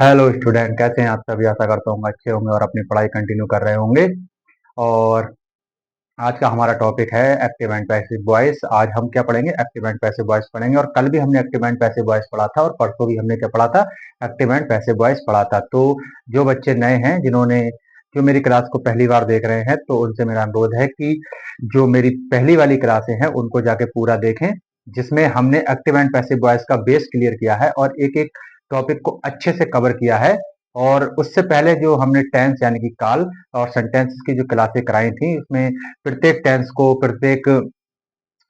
Hello student, कैसे हैं आप सभी। आशा करता हूँ अच्छे होंगे और अपनी पढ़ाई कंटिन्यू कर रहे होंगे। और आज का हमारा टॉपिक है एक्टिव एंड पैसिव वॉइस। आज हम क्या पढ़ेंगे? एक्टिव एंड पैसिव वॉइस पढ़ेंगे। और कल भी हमने एक्टिव एंड पैसिव वॉइस पढ़ा था और परसों भी हमने क्या पढ़ा था? एक्टिव एंड पैसिव वॉइस पढ़ा था। तो जो बच्चे नए हैं, जो मेरी क्लास को पहली बार देख रहे हैं, तो उनसे मेरा अनुरोध है कि जो मेरी पहली वाली क्लासें हैं उनको जाके पूरा देखें, जिसमें हमने एक्टिव एंड पैसिव वॉइस का बेस क्लियर किया है और एक एक टॉपिक को अच्छे से कवर किया है। और उससे पहले जो हमने टेंस यानी कि काल और सेंटेंस की जो क्लासें कराई थी, उसमें प्रत्येक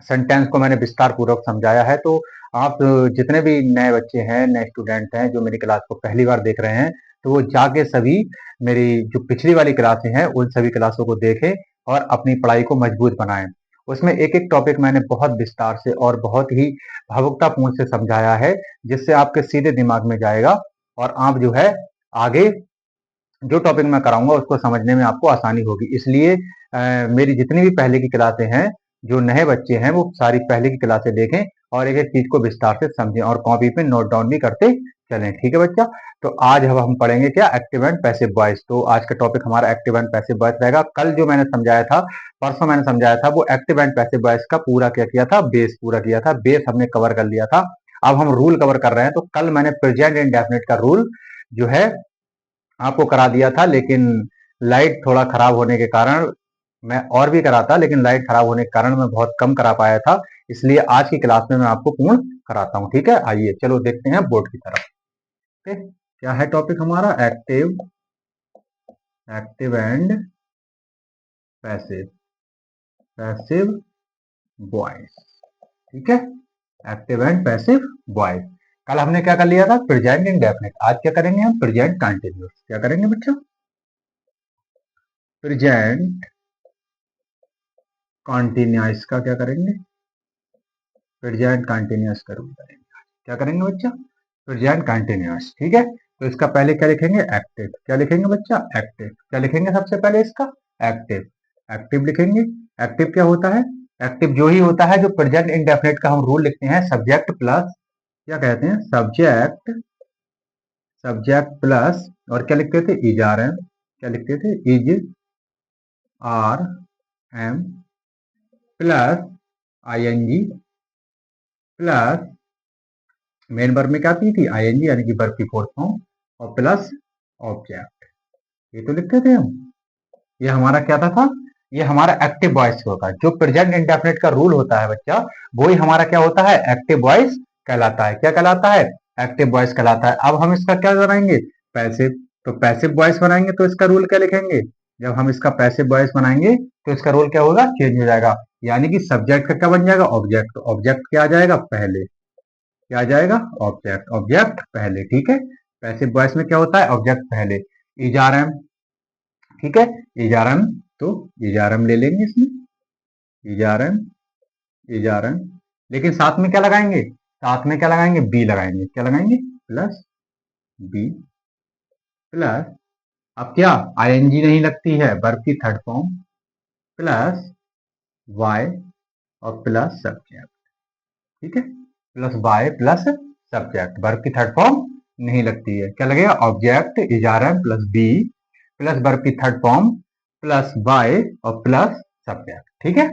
सेंटेंस को मैंने विस्तार पूर्वक समझाया है। तो आप जितने भी नए बच्चे हैं, नए स्टूडेंट हैं जो मेरी क्लास को पहली बार देख रहे हैं, तो वो जाके सभी मेरी जो पिछली वाली क्लासें हैं उन सभी क्लासों को देखें और अपनी पढ़ाई को मजबूत बनाएं। उसमें एक एक टॉपिक मैंने बहुत विस्तार से और बहुत ही भावुकतापूर्ण से समझाया है, जिससे आपके सीधे दिमाग में जाएगा और आप जो है आगे जो टॉपिक मैं कराऊंगा उसको समझने में आपको आसानी होगी। इसलिए मेरी जितनी भी पहले की क्लासें हैं, जो नए बच्चे हैं वो सारी पहले की क्लासें देखें और एक एक चीज को विस्तार से समझें और कॉपी पे नोट डाउन भी करते चलें। ठीक है बच्चा? तो आज हम पढ़ेंगे क्या? Active and passive voice. तो आज का टॉपिक हमारा एक्टिव एंड पैसिव वॉइस रहेगा। कल जो मैंने समझाया था, परसों मैंने समझाया था, वो एक्टिव एंड पैसिव वॉइस का पूरा क्या किया था? बेस पूरा किया था। बेस हमने कवर कर लिया था। अब हम रूल कवर कर रहे हैं। तो कल मैंने प्रेजेंट इंडेफिनिट का रूल जो है आपको करा दिया था, लेकिन लाइट थोड़ा खराब होने के कारण मैं और भी कराता, लेकिन लाइट खराब होने के कारण मैं बहुत कम करा पाया था। इसलिए आज की क्लास में मैं आपको पूर्ण कराता हूं। ठीक है, आइए चलो देखते हैं बोर्ड की तरफ। ओके, क्या है टॉपिक हमारा? Active and passive passive voice. ठीक है, एक्टिव एंड पैसिव वॉइस। कल हमने क्या कर लिया था? Present indefinite. आज क्या करेंगे हम? Present continuous. क्या करेंगे बच्चों? प्रेजेंट कॉन्टिन्यूस का क्या करेंगे? प्रेजेंट कंटिन्यूअस का रूल करेंगे। क्या करेंगे बच्चा? Present continuous. ठीक है, तो इसका पहले क्या लिखेंगे? एक्टिव। क्या लिखेंगे बच्चा? एक्टिव। क्या लिखेंगे सबसे पहले? इसका एक्टिव। एक्टिव लिखेंगे। एक्टिव क्या होता है? एक्टिव जो ही होता है जो प्रेजेंट इंडेफिनिट का हम रूल लिखते हैं, सब्जेक्ट प्लस क्या कहते हैं? सब्जेक्ट। सब्जेक्ट प्लस और क्या लिखते थे? Is are am. क्या लिखते थे? Is are am plus I N G plus main verb में क्या आती थी? आईएनजी यानी कि वर्ब की फोर्थ फॉर्म और प्लस ऑब्जेक्ट। ये तो लिखते थे हम। ये हमारा क्या था? ये हमारा एक्टिव वॉइस होगा। जो प्रेजेंट इंडेफिनिट का रूल होता है बच्चा, वो ही हमारा क्या होता है? एक्टिव वॉइस कहलाता है। क्या कहलाता है? एक्टिव वॉइस कहलाता है। अब हम इसका क्या बनाएंगे? पैसिव। तो पैसिव वॉइस बनाएंगे तो इसका रूल क्या लिखेंगे? जब हम इसका पैसिव वॉइस बनाएंगे तो इसका रूल क्या होगा? चेंज हो जाएगा। यानी कि सब्जेक्ट का क्या बन जाएगा? ऑब्जेक्ट। ऑब्जेक्ट क्या आ जाएगा? पहले। क्या आ जाएगा? ऑब्जेक्ट। ऑब्जेक्ट पहले। ठीक है, पैसिव वॉइस में क्या होता है? ऑब्जेक्ट पहले। इजारम। ठीक है, इजारम। तो इजारम ले लेंगे इसमें। इजारम। इजारम। लेकिन साथ में क्या लगाएंगे? साथ में क्या लगाएंगे? बी लगाएंगे। क्या लगाएंगे? Plus be plus. अब क्या? आईएनजी नहीं लगती है, वर्ब की थर्ड फॉर्म प्लस वाई और प्लस सब्जेक्ट। ठीक है, plus by plus subject. Verb की थर्ड फॉर्म नहीं लगती है। क्या लगेगा? Object is are am plus be plus verb की थर्ड फॉर्म प्लस वाई और प्लस सब्जेक्ट। ठीक है,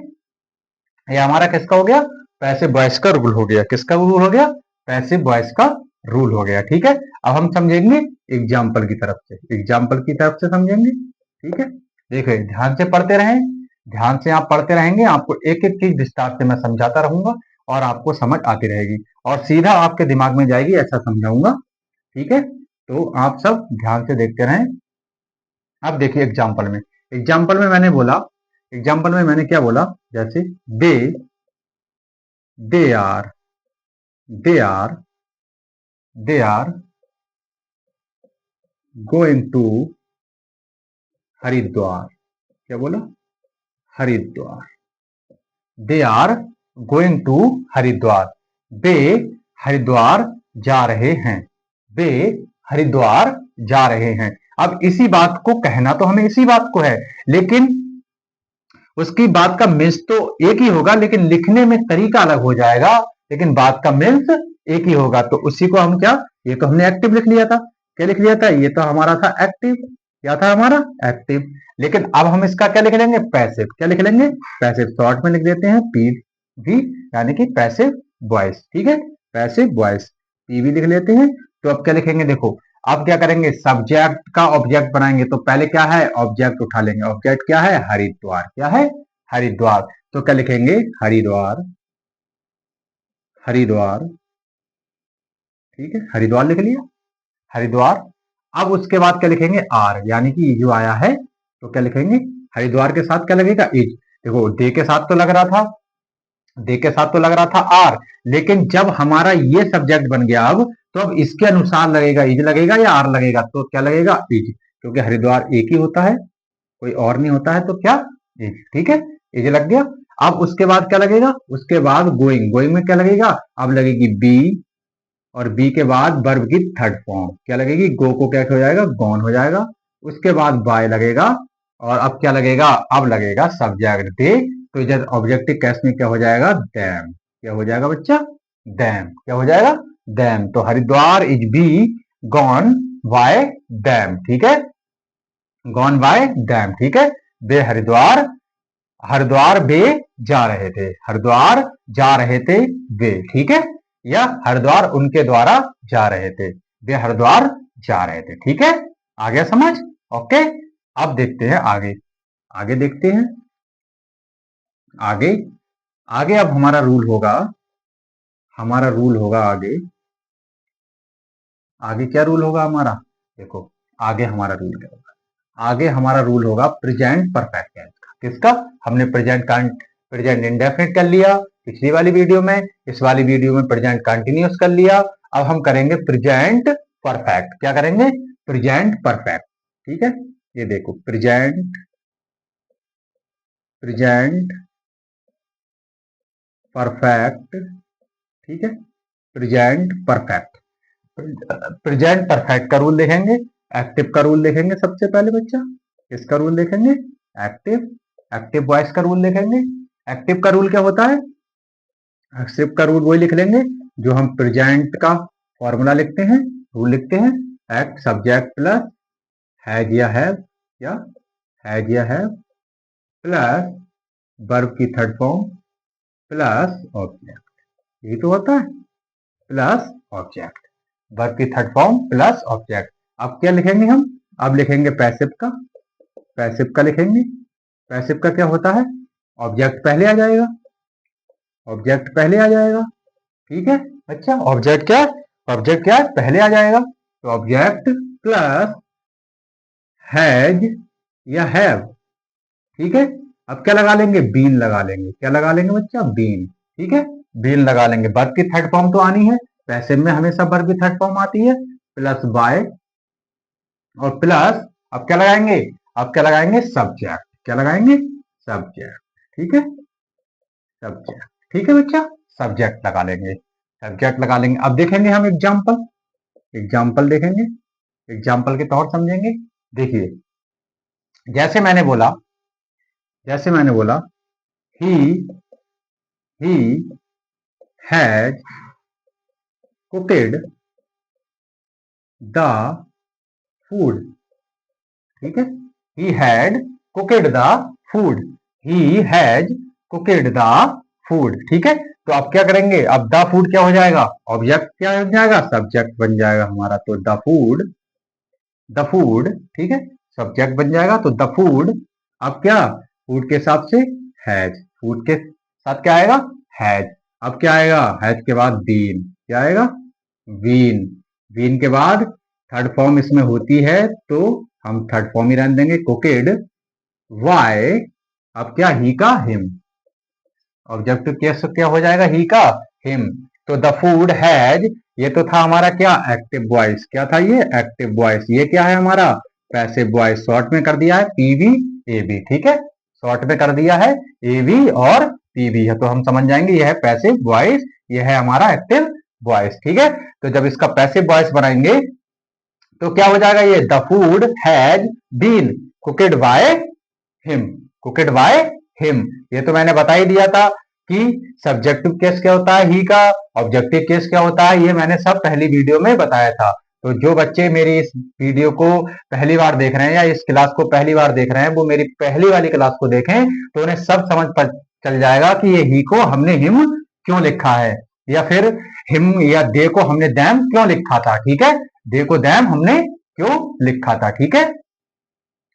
ये हमारा किसका हो गया? पैसिव वॉइस का रूल हो गया। किसका रूल हो गया? पैसिव वॉइस का रूल हो गया। ठीक है, अब हम समझेंगे एग्जाम्पल की तरफ से। एग्जाम्पल की तरफ से समझेंगे। ठीक है, देखिए ध्यान से पढ़ते रहें। ध्यान से आप पढ़ते रहेंगे, आपको एक एक चीज विस्तार से मैं समझाता रहूंगा और आपको समझ आती रहेगी और सीधा आपके दिमाग में जाएगी, ऐसा समझाऊंगा। ठीक है, तो आप सब ध्यान से देखते रहें। अब देखिए एग्जाम्पल में मैंने क्या बोला? जैसे they they are they are they are going to Haridwar. क्या बोला? Haridwar. They are going to Haridwar. वे हरिद्वार जा रहे हैं। वे हरिद्वार जा रहे हैं। अब इसी बात को कहना तो हमें इसी बात को है, लेकिन उसकी बात का मीन्स तो एक ही होगा, लेकिन लिखने में तरीका अलग हो जाएगा। लेकिन बात का मीन्स एक ही होगा। तो उसी को हम क्या? ये तो हमने एक्टिव लिख लिया था। क्या लिख लिया था? ये तो हमारा था एक्टिव, क्या था हमारा? एक्टिव। लेकिन अब हम इसका क्या लिख लेंगे? पैसिव। क्या लिख लेंगे? पैसिव। शॉर्ट में लिख देते हैं पीवी, यानी कि पैसिव वॉइस। ठीक है, पैसिव वॉइस, पीवी लिख लेते हैं। तो अब क्या लिखेंगे? देखो, अब क्या करेंगे? सब्जेक्ट का ऑब्जेक्ट बनाएंगे। तो पहले क्या है? ऑब्जेक्ट उठा लेंगे। ऑब्जेक्ट क्या है? हरिद्वार। क्या है? हरिद्वार। तो क्या लिखेंगे? हरिद्वार, हरिद्वार। ठीक है, हरिद्वार लिख लिया, हरिद्वार। अब उसके बाद क्या लिखेंगे? आर, यानी कि जो आया है। तो क्या लिखेंगे? हरिद्वार के साथ क्या लगेगा? इज। देखो, दे के साथ तो लग रहा था, दे के साथ तो लग रहा था आर, लेकिन जब हमारा ये सब्जेक्ट बन गया अब, तो अब इसके अनुसार लगेगा, इज लगेगा या आर लगेगा? तो क्या लगेगा? इज, क्योंकि हरिद्वार एक ही होता है, कोई और नहीं होता है, तो क्या? इज। ठीक है, इज लग गया। अब उसके बाद क्या लगेगा? उसके बाद गोइंग। गोइंग में क्या लगेगा? अब लगेगी बी, और बी के बाद वर्ब की थर्ड फॉर्म क्या लगेगी? गो को क्या हो जाएगा? गॉन हो जाएगा। उसके बाद बाय लगेगा, और अब क्या लगेगा? अब लगेगा सब्जेक्ट दे। तो इधर ऑब्जेक्टिव केस में क्या हो जाएगा? दैम। क्या हो जाएगा बच्चा? दैम। क्या हो जाएगा? दैम। तो Haridwar is be gone by them. ठीक है, गॉन बाय दैम। ठीक है, वे हरिद्वार, हरिद्वार वे जा रहे थे, हरिद्वार जा रहे थे वे। ठीक है, या हरिद्वार उनके द्वारा जा रहे थे, वे हरिद्वार जा रहे थे। ठीक है, आ गया समझ? ओके, अब देखते हैं आगे, आगे देखते हैं आगे। आगे अब हमारा रूल होगा, हमारा रूल होगा आगे। आगे क्या रूल होगा हमारा? देखो, आगे हमारा रूल क्या होगा? आगे हमारा रूल होगा प्रेजेंट परफेक्ट टेंस का। किसका? हमने प्रेजेंट इंडेफिनिट कर लिया पिछली वाली वीडियो में, इस वाली वीडियो में प्रेजेंट कंटिन्यूअस कर लिया। अब हम करेंगे प्रेजेंट परफेक्ट। क्या करेंगे? Present perfect. ठीक है, ये देखो, प्रेजेंट, प्रेजेंट परफेक्ट। ठीक है, प्रेजेंट परफेक्ट। प्रेजेंट परफेक्ट का रूल देखेंगे, एक्टिव का रूल देखेंगे सबसे पहले बच्चा। किसका रूल देखेंगे? एक्टिव, एक्टिव वॉइस का रूल देखेंगे। एक्टिव का रूल क्या होता है? एक्टिव का रूल वही लिख लेंगे जो हम प्रेजेंट का फॉर्मूला लिखते हैं, रूल लिखते हैं। एक्ट सब्जेक्ट प्लस हैज या हैव, या हैज या हैव प्लस वर्ब की थर्ड फॉर्म प्लस ऑब्जेक्ट। यही तो होता है, प्लस ऑब्जेक्ट, वर्ब की थर्ड फॉर्म प्लस ऑब्जेक्ट। अब क्या लिखेंगे हम? अब लिखेंगे पैसिव का, पैसिव का लिखेंगे। पैसिव का क्या होता है? ऑब्जेक्ट पहले आ जाएगा, ऑब्जेक्ट पहले आ जाएगा। ठीक है, अच्छा, ऑब्जेक्ट क्या? ऑब्जेक्ट क्या पहले आ जाएगा? तो ऑब्जेक्ट प्लस हैज या हैव। ठीक है, अब क्या लगा लेंगे? बीन लगा लेंगे। क्या लगा लेंगे बच्चा? बीन। ठीक है, बीन लगा लेंगे। वर्ब की थर्ड फॉर्म तो आनी है, पैसिव में हमेशा वर्ब की थर्ड फॉर्म आती है, प्लस बाय, और प्लस अब क्या लगाएंगे? अब क्या लगाएंगे? सब्जेक्ट। क्या लगाएंगे? सब्जेक्ट। ठीक है, सब्जेक्ट। ठीक है बच्चा, सब्जेक्ट लगा लेंगे, सब्जेक्ट लगा लेंगे। अब देखेंगे हम एग्जाम्पल, एग्जाम्पल देखेंगे, एग्जाम्पल के तौर समझेंगे। देखिए, जैसे मैंने बोला, जैसे मैंने बोला, he he has cooked the food. ठीक है, he had cooked the food, he has cooked the food. ठीक है, तो अब क्या करेंगे? अब द फूड क्या हो जाएगा? ऑब्जेक्ट क्या बन जाएगा? सब्जेक्ट बन जाएगा हमारा। तो द फूड, द फूड। ठीक है, सब्जेक्ट बन जाएगा। तो द फूड, अब क्या? फूड के साथ से हैज, फूड के साथ क्या आएगा? हैज। अब क्या आएगा? हैज के बाद बीन। क्या आएगा? बीन। बीन के बाद थर्ड फॉर्म इसमें होती है, तो हम थर्ड फॉर्म ही रहने देंगे, कुकेड। वाई, अब क्या? ही का हिम, ऑब्जेक्टिव केस क्या हो जाएगा? ही का हिम। तो द फूड हैज, ये तो था हमारा क्या? Active voice. क्या था ये? Active voice. ये क्या है हमारा? Passive voice. शॉर्ट में कर दिया है पीवी एबी। ठीक है, शॉर्ट में कर दिया है एवी और पीवी है, तो हम समझ जाएंगे ये है पैसिव वॉइस, ये है हमारा एक्टिव वॉइस। ठीक है, तो जब इसका पैसिव वॉइस बनाएंगे तो क्या हो जाएगा? ये the food has been cooked by him, cooked by him. ये तो मैंने बता ही दिया था कि सब्जेक्टिव केस क्या होता है ही का, ऑब्जेक्टिव केस क्या होता है, ये मैंने सब पहली वीडियो में बताया था। तो जो बच्चे मेरी इस वीडियो को पहली बार देख रहे हैं या इस क्लास को पहली बार देख रहे हैं, वो मेरी पहली वाली क्लास को देखें तो उन्हें सब समझ चल जाएगा कि ये ही को हमने हिम क्यों लिखा है, या फिर हिम या दे को हमने दैम क्यों लिखा था। ठीक है, दे को दैम हमने क्यों लिखा था। ठीक है,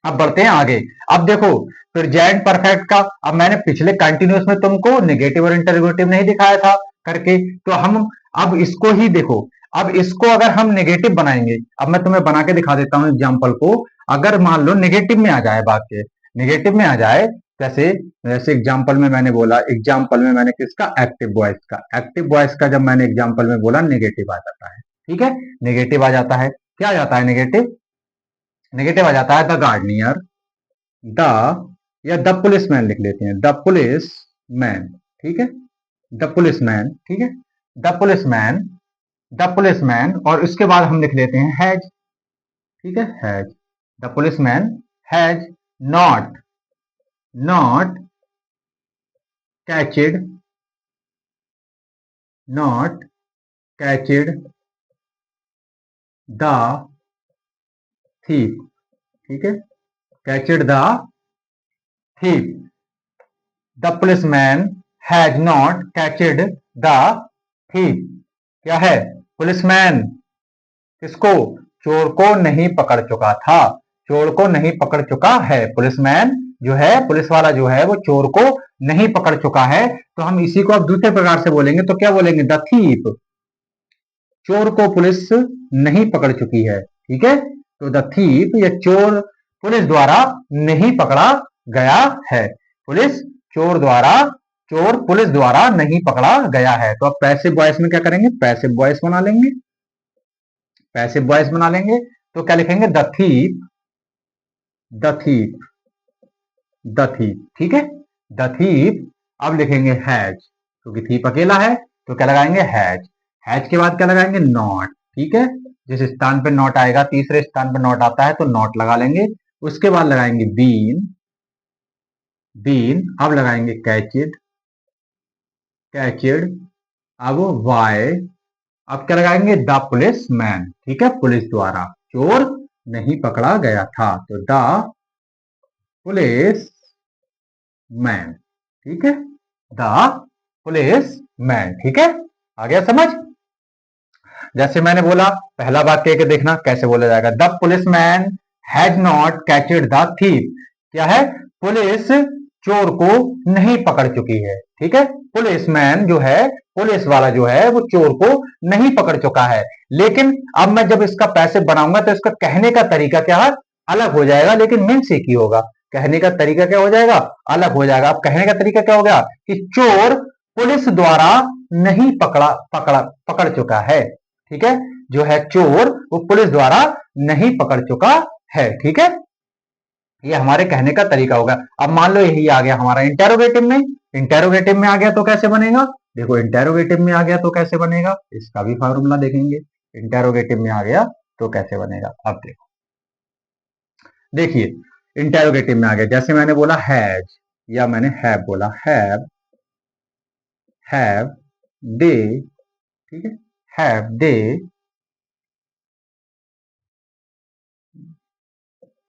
अब बढ़ते हैं आगे। अब देखो प्रेजेंट परफेक्ट का, अब मैंने पिछले कंटिन्यूअस में तुमको नेगेटिव और इंटरोगेटिव नहीं दिखाया था करके, तो हम अब इसको ही देखो। अब इसको अगर हम नेगेटिव बनाएंगे, अब मैं तुम्हें बना के दिखा देता हूं एग्जाम्पल को। अगर मान लो नेगेटिव में आ जाए वाक्य, नेगेटिव में आ जाए, जैसे जैसे एग्जाम्पल में मैंने बोला, एग्जाम्पल में मैंने किसका, एक्टिव वॉइस का, एक्टिव वॉइस का जब मैंने एग्जाम्पल में बोला नेगेटिव आ जाता है। ठीक है, नेगेटिव आ जाता है। क्या आ जाता है नेगेटिव? नेगेटिव आ जाता है द गार्डनियर, द, या द पुलिसमैन लिख लेते हैं, द पुलिस मैन। ठीक है, द पुलिसमैन। ठीक है, द पुलिसमैन, द पुलिसमैन, और उसके बाद हम लिख लेते हैं हैज। ठीक है, has, the policeman has not, not catched, not catched the thief. ठीक है, catched the thief, the policeman has not catched the thief. क्या है? पुलिसमैन किसको? चोर को नहीं पकड़ चुका था, चोर को नहीं पकड़ चुका है। पुलिसमैन जो है, पुलिस वाला जो है, वो चोर को नहीं पकड़ चुका है। तो हम इसी को अब दूसरे प्रकार से बोलेंगे, तो क्या बोलेंगे? द थीफ, चोर को पुलिस नहीं पकड़ चुकी है। ठीक है, तो द थीफ या चोर पुलिस द्वारा नहीं पकड़ा गया है। पुलिस चोर द्वारा, चोर पुलिस द्वारा नहीं पकड़ा गया है। तो अब पैसिव वॉइस में क्या करेंगे? पैसिव वॉइस बना लेंगे, पैसिव वॉइस बना लेंगे। तो क्या लिखेंगे? The thief, the thief, the thief. ठीक है, द थीफ। अब लिखेंगे हैज, क्योंकि थीफ अकेला है तो क्या लगाएंगे? हैज। हैज के बाद क्या लगाएंगे? नॉट। ठीक है, जिस स्थान पे नॉट आएगा, तीसरे स्थान पे नॉट आता है तो नॉट लगा लेंगे। उसके बाद लगाएंगे बीन, बीन। अब लगाएंगे कैचिड, कैचिड। अब वाई, अब क्या लगाएंगे? The police man. ठीक है, पुलिस द्वारा चोर नहीं पकड़ा गया था, तो द पुलिस मैन। ठीक है, द पुलिस मैन। ठीक है, आ गया समझ? जैसे मैंने बोला, पहला वाक्य के देखना कैसे बोला जाएगा, the police man has not catched the thief. क्या है? पुलिस चोर को नहीं पकड़ चुकी है। ठीक है, पुलिसमैन जो है, पुलिस वाला जो है, वो चोर को नहीं पकड़ चुका है। लेकिन अब मैं जब इसका पैसे बनाऊंगा तो इसका कहने का तरीका क्या है? अलग हो जाएगा, लेकिन मीन्स एक ही होगा। कहने का तरीका क्या हो जाएगा? अलग हो जाएगा। अब कहने का तरीका क्या हो गया? कि चोर पुलिस द्वारा नहीं पकड़ चुका है। ठीक है, जो है चोर, वो पुलिस द्वारा नहीं पकड़ चुका है। ठीक है, ये हमारे कहने का तरीका होगा। अब मान लो यही आ गया हमारा इंटेरोगेटिव में, इंटेरोगेटिव में आ गया तो कैसे बनेगा? देखो इंटेरोगेटिव में आ गया तो कैसे बनेगा, इसका भी फॉर्मूला देखेंगे। इंटेरोगेटिव में आ गया तो कैसे बनेगा, अब देखो, देखिए इंटेरोगेटिव में आ गया, जैसे मैंने बोला हैज, या मैंने हैव बोला, हैव दे, ठीक है, have they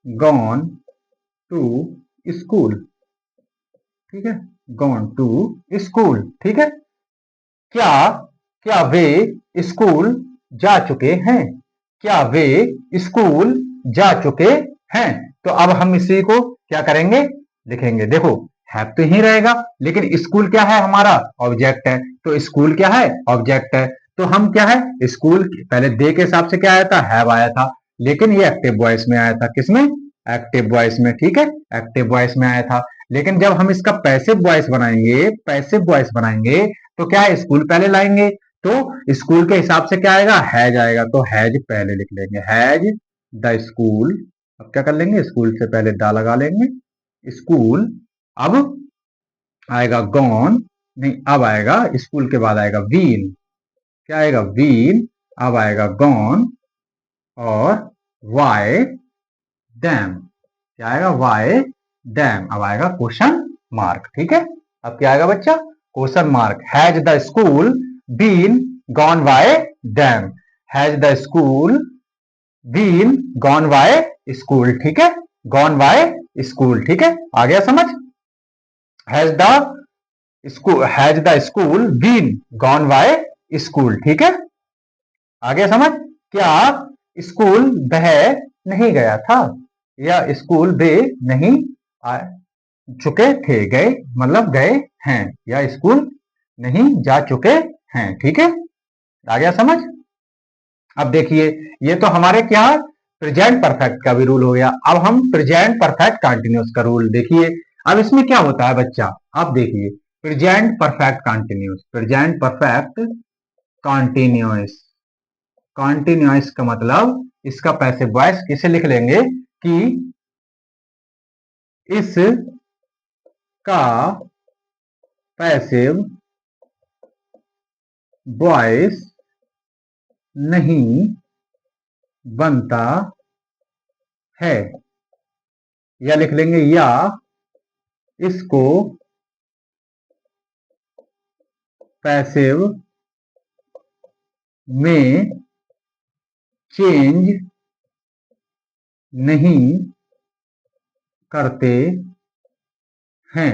gone to school. ठीक है, गॉन टू स्कूल। ठीक है, क्या, क्या वे स्कूल जा चुके हैं? क्या वे स्कूल जा चुके हैं? तो अब हम इसी को क्या करेंगे? लिखेंगे। देखो हैव तो ही रहेगा, लेकिन स्कूल क्या है? हमारा ऑब्जेक्ट है। तो स्कूल क्या है? ऑब्जेक्ट है। तो हम क्या है? स्कूल पहले दे के हिसाब से क्या आया था? हैव आया था, लेकिन ये एक्टिव वॉइस में आया था। किसमें? एक्टिव वॉइस में। ठीक है, एक्टिव वॉइस में आया था। लेकिन जब हम इसका पैसिव वॉइस बनाएंगे, पैसिव वॉइस बनाएंगे, तो क्या है? स्कूल पहले लाएंगे, तो स्कूल के हिसाब से क्या आएगा? हैज आएगा। तो हैज पहले लिख लेंगे, हैज द स्कूल। अब क्या कर लेंगे? स्कूल से पहले दा लगा लेंगे, स्कूल। अब आएगा गॉन, नहीं, अब आएगा स्कूल के बाद आएगा वीन। क्या आएगा? वीन। अब आएगा गॉन, और वाई डैम। क्या आएगा? By them. अब आएगा क्वेश्चन मार्क। ठीक है, अब क्या आएगा बच्चा? Question mark. Has the school been gone by them? Has the school been gone by school, ठीक है, गॉन बाय स्कूल, ठीक है, आ गया समझ। Has the school been gone by school, ठीक है, आ गया समझ। क्या स्कूल वह नहीं गया था, या स्कूल वे नहीं आ चुके थे, गए मतलब गए हैं, या स्कूल नहीं जा चुके हैं, ठीक है, आ गया समझ। अब देखिए ये तो हमारे क्या प्रेजेंट परफेक्ट का भी रूल हो गया। अब हम प्रेजेंट परफेक्ट कंटिन्यूस का रूल देखिए। अब इसमें क्या होता है बच्चा, अब देखिए present perfect continuous, present perfect continuous, continuous का मतलब इसका पैसिव वॉइस किसे लिख लेंगे कि इस का पैसिव वॉइस नहीं बनता है, या लिख लेंगे या इसको पैसिव में चेंज नहीं करते हैं।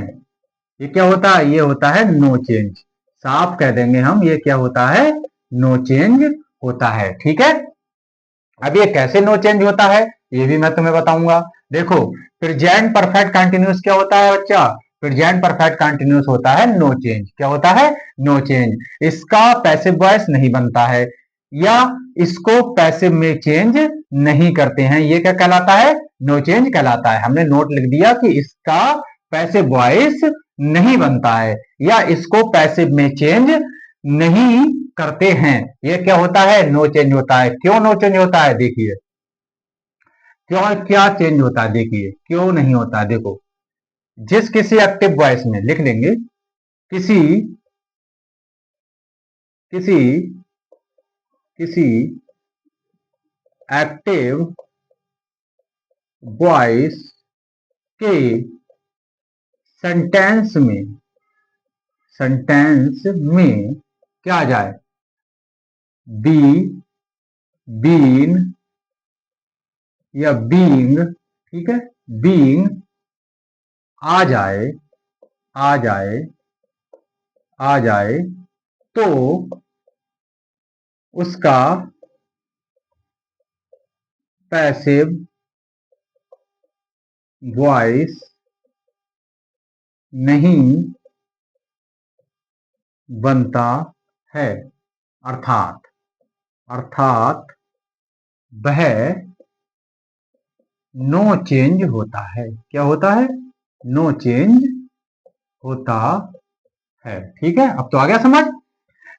ये क्या होता है, ये होता है नो चेंज, साफ कह देंगे हम, ये क्या होता है, नो चेंज होता है, ठीक है। अब ये कैसे नो चेंज होता है ये भी मैं तुम्हें बताऊंगा। देखो प्रेजेंट परफेक्ट कंटिन्यूस क्या होता है बच्चा, प्रेजेंट परफेक्ट कंटिन्यूस होता है नो चेंज, क्या होता है, नो चेंज, इसका पैसिव वॉइस नहीं बनता है, या इसको पैसिव में चेंज नहीं करते हैं, ये क्या कहलाता है, नो चेंज कहलाता है। हमने नोट लिख दिया कि इसका पैसिव वॉइस नहीं बनता है, या इसको पैसिव में चेंज नहीं करते हैं, ये क्या होता है, नो चेंज होता है। क्यों नो चेंज होता है देखिए, क्यों क्या चेंज होता है देखिए, क्यों नहीं होता है, देखो जिस किसी एक्टिव वॉइस में लिख लेंगे किसी किसी किसी एक्टिव वॉइस के सेंटेंस में क्या आ जाए, बी, बीन या बीइंग, ठीक है, बीइंग आ जाए, आ जाए, आ जाए, तो उसका पैसिव वॉइस नहीं बनता है, अर्थात अर्थात वह नो चेंज होता है, क्या होता है, नो चेंज होता है, ठीक है। अब तो आ गया समझ।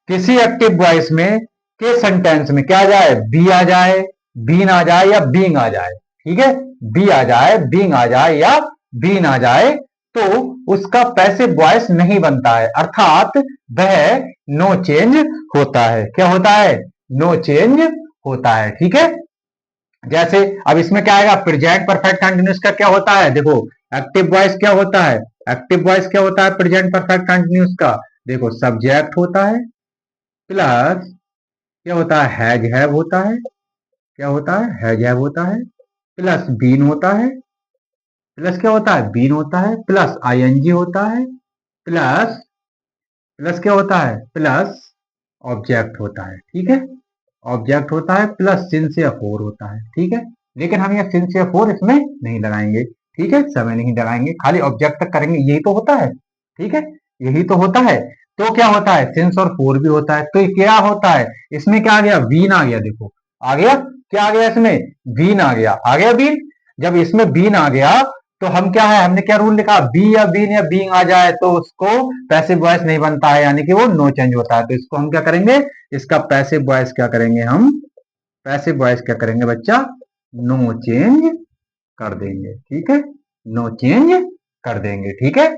किसी एक्टिव वॉइस में के सेंटेंस में क्या आ जाए, बी आ जाए, बीन आ जाए, या बीइंग आ जाए, ठीक है, बी आ जाए, बीइंग आ जाए, या बीन आ जाए, तो उसका पैसिव वॉइस नहीं बनता है, अर्थात वह नो चेंज होता है, क्या होता है, नो चेंज होता है, ठीक है। जैसे अब इसमें क्या आएगा, प्रेजेंट परफेक्ट कंटिन्यूस का क्या होता है, देखो एक्टिव वॉइस क्या होता है, एक्टिव वॉइस क्या होता है प्रेजेंट परफेक्ट कंटिन्यूस का, देखो सब्जेक्ट होता है, प्लस क्या होता है, हैज हैव होता है, क्या होता है, हैज हैव होता है, प्लस बीन होता है, प्लस क्या होता है, बीन होता है, प्लस आईएनजी होता है, प्लस प्लस क्या होता है, प्लस ऑब्जेक्ट होता है, ठीक है, ऑब्जेक्ट होता है, प्लस सिंस या फोर होता है, ठीक है। लेकिन हम ये सिंस या फोर इसमें नहीं लगाएंगे, ठीक है, समय नहीं लगाएंगे, खाली ऑब्जेक्ट तक करेंगे, यही तो होता है, ठीक है, यही तो होता है। तो क्या होता है, सिंस और फोर भी होता है, तो ये क्या होता है, इसमें क्या आ गया, बीन आ गया, देखो आ गया, क्या आ गया इसमें, बीन आ गया बीन। जब इसमें बीन आ गया तो हम क्या है, हमने क्या रूल लिखा, बी या बीन या बीइंग आ जाए तो उसको पैसिव वॉइस नहीं बनता है, यानी कि वो नो चेंज होता है, तो इसको हम क्या करेंगे, इसका पैसिव वॉइस क्या करेंगे हम, पैसिव वॉइस क्या करेंगे बच्चा, नो चेंज कर देंगे, ठीक है, नो चेंज कर देंगे, ठीक है।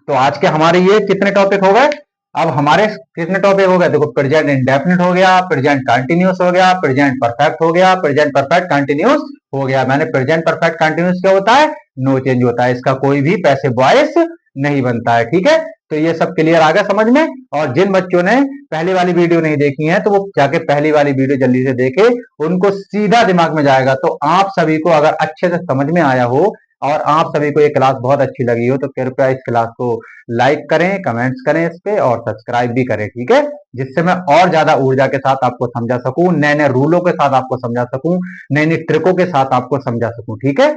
तो आज के हमारे ये कितने टॉपिक हो गए, अब हमारे कितने टॉपिक हो गए, देखो प्रेजेंट इंडेफिनिट हो गया, प्रेजेंट कंटिन्यूस हो गया, प्रेजेंट परफेक्ट हो गया, प्रेजेंट परफेक्ट कंटिन्यूस हो गया। मैंने प्रेजेंट परफेक्ट कंटिन्यूस क्या होता है, नो चेंज होता है, इसका कोई भी पैसिव वॉइस नहीं बनता है, ठीक है। तो ये सब क्लियर आ गया समझ में। और जिन बच्चों ने पहली वाली वीडियो नहीं देखी है तो वो जाके पहली वाली वीडियो जल्दी से देखे, उनको सीधा दिमाग में जाएगा। तो आप सभी को अगर अच्छे से समझ में आया हो और आप सभी को ये क्लास बहुत अच्छी लगी हो तो कृपया इस क्लास को लाइक करें, कमेंट्स करें इस पे और सब्सक्राइब भी करें, ठीक है, जिससे मैं और ज्यादा ऊर्जा के साथ आपको समझा सकूं, नए नए रूलों के साथ आपको समझा सकूं, नई नई ट्रिकों के साथ आपको समझा सकूं, ठीक है।